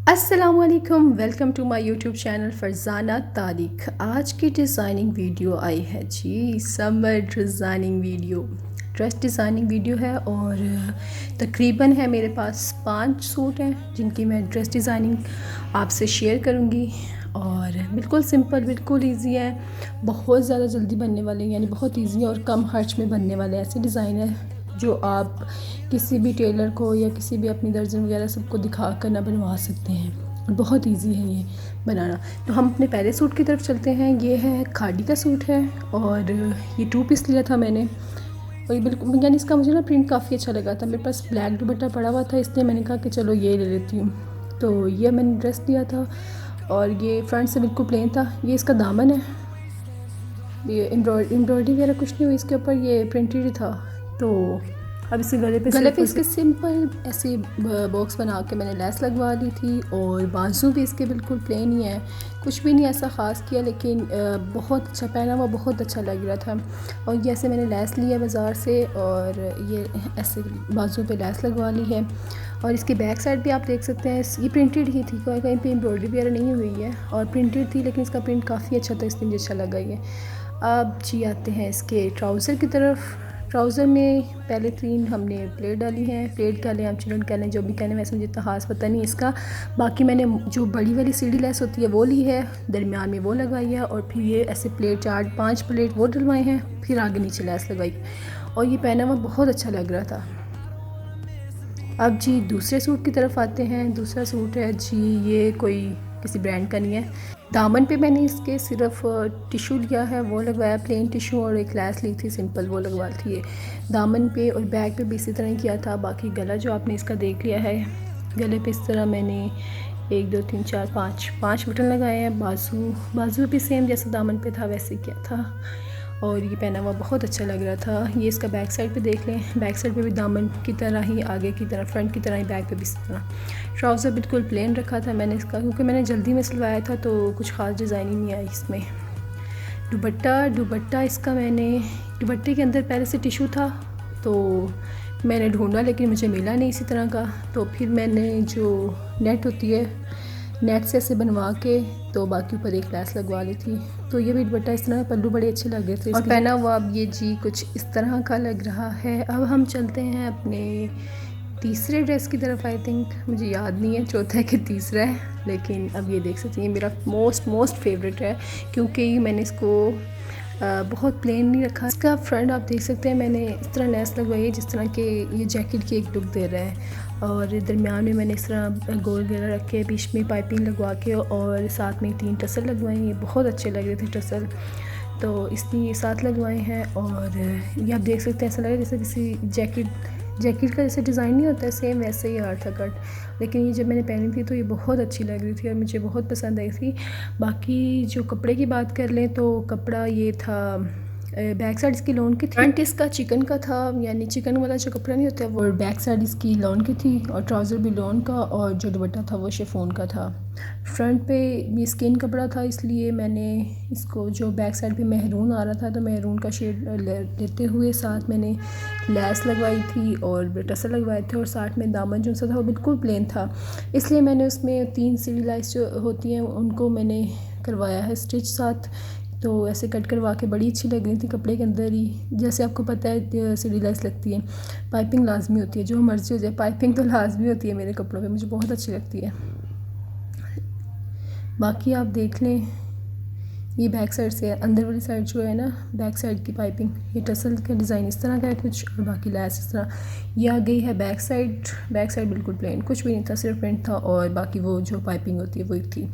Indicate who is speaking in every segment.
Speaker 1: अस्सलामुअलैकुम, welcome to my YouTube channel Farzana Tariq. आज की डिज़ाइनिंग वीडियो आई है जी, summer designing video, dress designing video है। और तकरीबन है मेरे पास 5 सूट हैं जिनकी मैं ड्रेस डिज़ाइनिंग आपसे शेयर करूंगी। और बिल्कुल सिंपल, बिल्कुल इजी है, बहुत ज़्यादा जल्दी बनने वाले, यानी बहुत इजी है और कम खर्च में बनने वाले ऐसे डिज़ाइन है जो आप किसी भी टेलर को या किसी भी अपनी दर्जन वगैरह सबको दिखा कर ना बनवा सकते हैं। और बहुत इजी है ये बनाना। तो हम अपने पहले सूट की तरफ चलते हैं। ये है खादी का सूट है और ये 2 पीस लिया था मैंने। और ये बिल्कुल, यानी इसका मुझे ना प्रिंट काफ़ी अच्छा लगा था। मेरे पास ब्लैक दुपट्टा पड़ा हुआ था, इसलिए मैंने कहा कि चलो ये ले लेती हूँ। तो ये मैंने ड्रेस लिया था और ये फ्रंट से बिल्कुल प्लेन था। ये इसका दामन है, ये एम्ब्रॉयडरी वगैरह कुछ नहीं हुई इसके ऊपर, ये प्रिंटेड ही था। तो अब इसके गले पे इसके सिंपल ऐसे बॉक्स बना के मैंने लेस लगवा ली थी। और बाजू भी इसके बिल्कुल प्लेन ही है, कुछ भी नहीं ऐसा ख़ास किया, लेकिन बहुत अच्छा पहना हुआ, बहुत अच्छा लग रहा था। और ये ऐसे मैंने लेस लिया बाज़ार से और ये ऐसे बाजू पे लेस लगवा ली है। और इसकी बैक साइड भी आप देख सकते हैं, ये प्रिंटेड ही थी, कहीं पे एम्ब्रॉयडरी वगैरह नहीं हुई है और प्रिंटेड थी, लेकिन इसका प्रिंट काफ़ी अच्छा था, इसलिए मुझे अच्छा लगा ये। अब जी आते हैं इसके ट्राउज़र की तरफ। ट्राउज़र में पहले 3 हमने प्लेट डाली हैं, प्लेट कह लें आप, चिरन कह लें, जो भी कह लें, वैसे मुझे इतना खास पता नहीं इसका। बाकी मैंने जो बड़ी वाली सीढ़ी लेस होती है वो ली है, दरमियान में वो लगवाई है और फिर ये ऐसे प्लेट 4-5 प्लेट वो डलवाए हैं, फिर आगे नीचे लेस लगाई। और ये पहना हुआ बहुत अच्छा लग रहा था। अब जी दूसरे सूट की तरफ आते हैं। दूसरा सूट है जी, ये कोई किसी ब्रांड का नहीं है। दामन पे मैंने इसके सिर्फ टिशू लिया है, वो लगवाया, प्लेन टिशू, और एक लैस ली थी सिंपल, वो लगवा थी दामन पे। और बैक पे भी इसी तरह किया था। बाकी गला जो आपने इसका देख लिया है, गले पे इस तरह मैंने 1 2 3 4 5 बटन लगाए हैं। बाजू भी सेम जैसे दामन पे था वैसे किया था। और ये पहना हुआ बहुत अच्छा लग रहा था। ये इसका बैक साइड पे देख लें, बैक साइड पे भी दामन की तरह ही, आगे की तरह, फ्रंट की तरह ही बैक पे भी इस तरह। ट्राउज़र बिल्कुल प्लेन रखा था मैंने इसका, क्योंकि मैंने जल्दी में सिलवाया था तो कुछ ख़ास डिज़ाइन ही नहीं आई इसमें। दुपट्टा इसका मैंने, दुपट्टे के अंदर पहले से टिशू था तो मैंने ढूंढा, लेकिन मुझे मिला नहीं इसी तरह का। तो फिर मैंने जो नेट होती है, नेट से ऐसे बनवा के तो बाकी ऊपर एक लैस लगवा ली थी। तो ये भी दुपट्टा इस तरह, पल्लू बड़े अच्छे लग रहे थे और पहना हुआ अब ये जी कुछ इस तरह का लग रहा है। अब हम चलते हैं अपने तीसरे ड्रेस की तरफ। आई थिंक, मुझे याद नहीं है चौथा है कि तीसरा है, लेकिन अब ये देख सकते हैं, मेरा मोस्ट फेवरेट है, क्योंकि मैंने इसको बहुत प्लेन नहीं रखा। इसका फ्रंट आप देख सकते हैं, मैंने इस तरह लेस लगवाई है जिस तरह के ये जैकेट की एक लुक दे रहा है। और दरमियान में मैंने इस तरह गोल घेरा रख के, बीच में पाइपिंग लगवा के और साथ में 3 टसल लगवाए हैं। ये बहुत अच्छे लग रहे थे टसल, तो इसलिए साथ लगवाए हैं। और ये आप देख सकते हैं, ऐसा लग रहा है जैसे किसी जैकेट का जैसे डिज़ाइन नहीं होता है, सेम वैसे ही आर्ट था कट। लेकिन ये जब मैंने पहनी थी तो ये बहुत अच्छी लग रही थी और मुझे बहुत पसंद आई थी। बाकी जो कपड़े की बात कर लें तो कपड़ा ये था, बैक साइड इसकी लॉन की थी, फ्रंट इसका चिकन का था, यानी चिकन वाला जो कपड़ा नहीं होता है वो। और बैक साइड इसकी लॉन की थी और ट्राउज़र भी लॉन का, और जो दुपट्टा था वो शिफॉन का था। फ्रंट पे भी स्किन कपड़ा था, इसलिए मैंने इसको, जो बैक साइड पे मेहरून आ रहा था तो मेहरून का शेड लेते हुए साथ मैंने लैस लगवाई थी और टसल लगवाए थे। और साथ में दामन जो सा था वो बिल्कुल प्लेन था, इसलिए मैंने उसमें 3 सीढ़ी लाइस जो होती हैं उनको मैंने करवाया है स्टिच साथ। तो ऐसे कट करवा के बड़ी अच्छी लग रही थी कपड़े के अंदर ही। जैसे आपको पता है सीढ़ी लेस लगती है, पाइपिंग लाजमी होती है, जो मर्जी हो जाए पाइपिंग तो लाजमी होती है मेरे कपड़ों पे, मुझे बहुत अच्छी लगती है। बाकी आप देख लें, ये बैक साइड से अंदर वाली साइड जो है ना, बैक साइड की पाइपिंग, ये टसल का डिज़ाइन इस तरह का है कुछ, और बाकी लैस इस तरह ये आ गई है। बैक साइड बिल्कुल प्लेन, कुछ भी नहीं था, सिर्फ प्रिंट था और बाकी वो जो पाइपिंग होती है वो एक थी।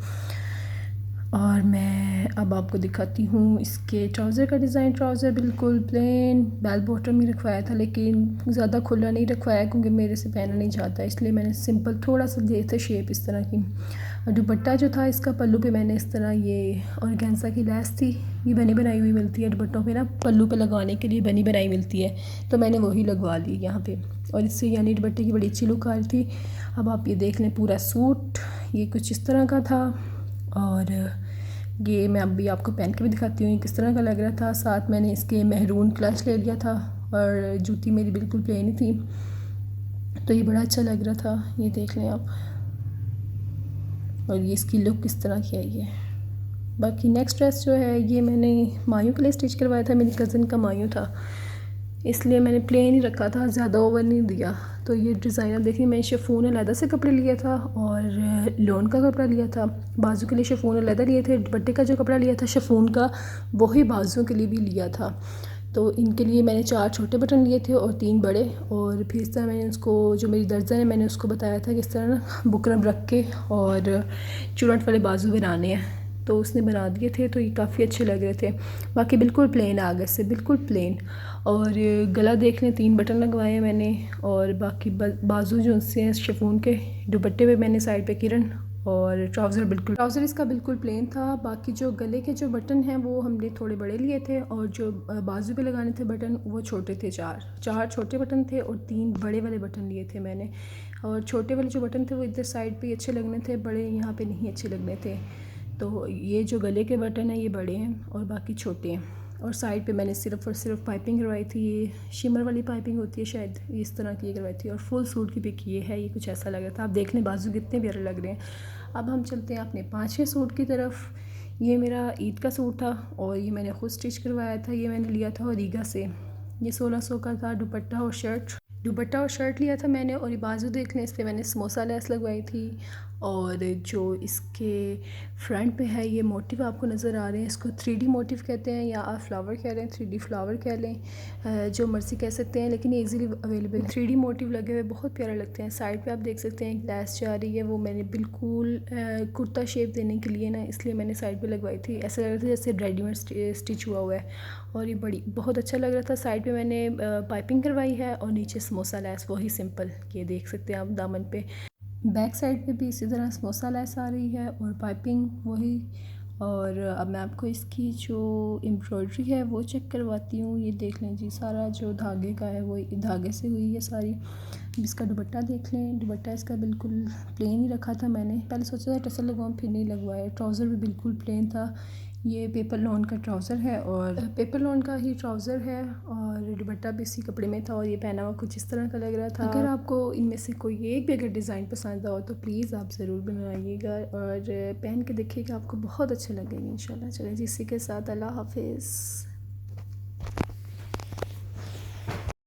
Speaker 1: और मैं अब आपको दिखाती हूँ इसके ट्राउज़र का डिज़ाइन। ट्राउज़र बिल्कुल प्लेन, बेल बॉटम ही रखवाया था, लेकिन ज़्यादा खुला नहीं रखवाया क्योंकि मेरे से पहना नहीं जाता, इसलिए मैंने सिंपल थोड़ा सा दिए थे शेप इस तरह की। और दुपट्टा जो था इसका, पल्लू पे मैंने इस तरह ये ऑर्गेन्जा की लैस थी, ये बनी बनाई हुई मिलती है दुपट्टों पे ना, पल्लू पे लगाने के लिए बनी बनाई मिलती है, तो मैंने वही लगवा ली यहाँ पे, और इससे यानी दुपट्टे की बड़ी अच्छी लुक आ रही थी। अब आप ये देख लें, पूरा सूट ये कुछ इस तरह का था। और ये मैं अभी आपको पहन के भी दिखाती हूँ किस तरह का लग रहा था। साथ मैंने इसके मेहरून क्लच ले लिया था और जूती मेरी बिल्कुल प्लेन ही थी, तो ये बड़ा अच्छा लग रहा था। ये देख लें आप, और ये इसकी लुक इस तरह की आई है। बाकी नेक्स्ट ड्रेस जो है ये मैंने मायूं के लिए स्टिच करवाया था, मेरी कज़न का मायूं था, इसलिए मैंने प्लेन ही रखा था, ज़्यादा ओवर नहीं दिया। तो ये डिज़ाइन अब देखिए, मैंने शिफॉन अलहदा से कपड़े लिए था और लोन का कपड़ा लिया था। बाजू के लिए शिफॉन अलहदा लिए थे, दुपट्टे का जो कपड़ा लिया था शिफॉन का वही बाजू के लिए भी लिया था। तो इनके लिए मैंने 4 छोटे बटन लिए थे और 3 बड़े। और फिर इस तरह मैंने उसको, जो मेरी दर्जन है, मैंने उसको बताया था कि इस तरह ना बुकरम रख के और चुनट वाले बाजू बनाने हैं, तो उसने बना दिए थे। तो ये काफ़ी अच्छे लग रहे थे। बाकी बिल्कुल प्लेन आगे से, बिल्कुल प्लेन। और गला देख लें, 3 बटन लगवाए हैं मैंने। और बाकी बाजू जो उससे हैं शिफॉन के, दुपट्टे पे मैंने साइड पे किरण, और ट्राउज़र इसका बिल्कुल प्लेन था। बाकी जो गले के जो बटन हैं वो हमने थोड़े बड़े लिए थे, और जो बाजू पे लगाने थे बटन वो छोटे थे। 4 छोटे बटन थे और 3 बड़े वाले बटन लिए थे मैंने। और छोटे वाले जो बटन थे वो इधर साइड पे अच्छे लगने थे, बड़े यहाँ पे नहीं अच्छे लगने थे। तो ये जो गले के बटन हैं ये बड़े हैं और बाकी छोटे हैं। और साइड पे मैंने सिर्फ और सिर्फ पाइपिंग करवाई थी, ये शिमर वाली पाइपिंग होती है शायद, इस तरह की ये करवाई थी। और फुल सूट की पिक ये है, ये कुछ ऐसा लग रहा था। आप देख लें बाजू कितने प्यारे लग रहे हैं। अब हम चलते हैं अपने 5वें सूट की तरफ। ये मेरा ईद का सूट था और ये मैंने ख़ुद स्टिच करवाया था। ये मैंने लिया था रीगा से, ये 1600 का था। दुपट्टा और शर्ट लिया था मैंने। और ये बाजू देख लें, इस पर मैंने समोसा लेस लगवाई थी। और जो इसके फ्रंट पे है ये मोटिव आपको नज़र आ रहे हैं, इसको 3D मोटिव कहते हैं, या आप फ्लावर कह लें, 3D फ्लावर कह लें, जो मर्ज़ी कह सकते हैं, लेकिन ये इजीली अवेलेबल 3D मोटिव लगे हुए बहुत प्यारे लगते हैं। साइड पे आप देख सकते हैं एक लैस जा रही है, वो मैंने बिल्कुल कुर्ता शेप देने के लिए ना, इसलिए मैंने साइड पे लगवाई थी। ऐसा लग रहा था जैसे रेडीमेड स्टिच हुआ है, और ये बहुत अच्छा लग रहा था। साइड पे मैंने पाइपिंग करवाई है और नीचे समोसा लैस वही सिंपल, ये देख सकते हैं आप दामन पे। बैक साइड पे भी इसी तरह समोसा लैस आ रही है और पाइपिंग वही। और अब मैं आपको इसकी जो एम्ब्रॉयडरी है वो चेक करवाती हूँ। ये देख लें जी, सारा जो धागे का है वो धागे से हुई है सारी। इसका दुपट्टा देख लें, दुपट्टा इसका बिल्कुल प्लेन ही रखा था मैंने। पहले सोचा था टसल लगवाऊँ, फिर नहीं लगवाया। ट्राउज़र भी बिल्कुल प्लेन था। ये पेपर लॉन का ट्राउज़र है और पेपर लॉन का ही ट्राउज़र है, और दुपट्टा भी इसी कपड़े में था, और ये पहना हुआ कुछ इस तरह का लग रहा था। अगर आपको इनमें से कोई एक भी अगर डिज़ाइन पसंद आओ तो प्लीज़ आप ज़रूर बनाइएगा और पहन के देखिएगा, आपको बहुत अच्छे लगेंगे इंशाल्लाह। चलें जी, इसी के साथ अल्लाह हाफिज़।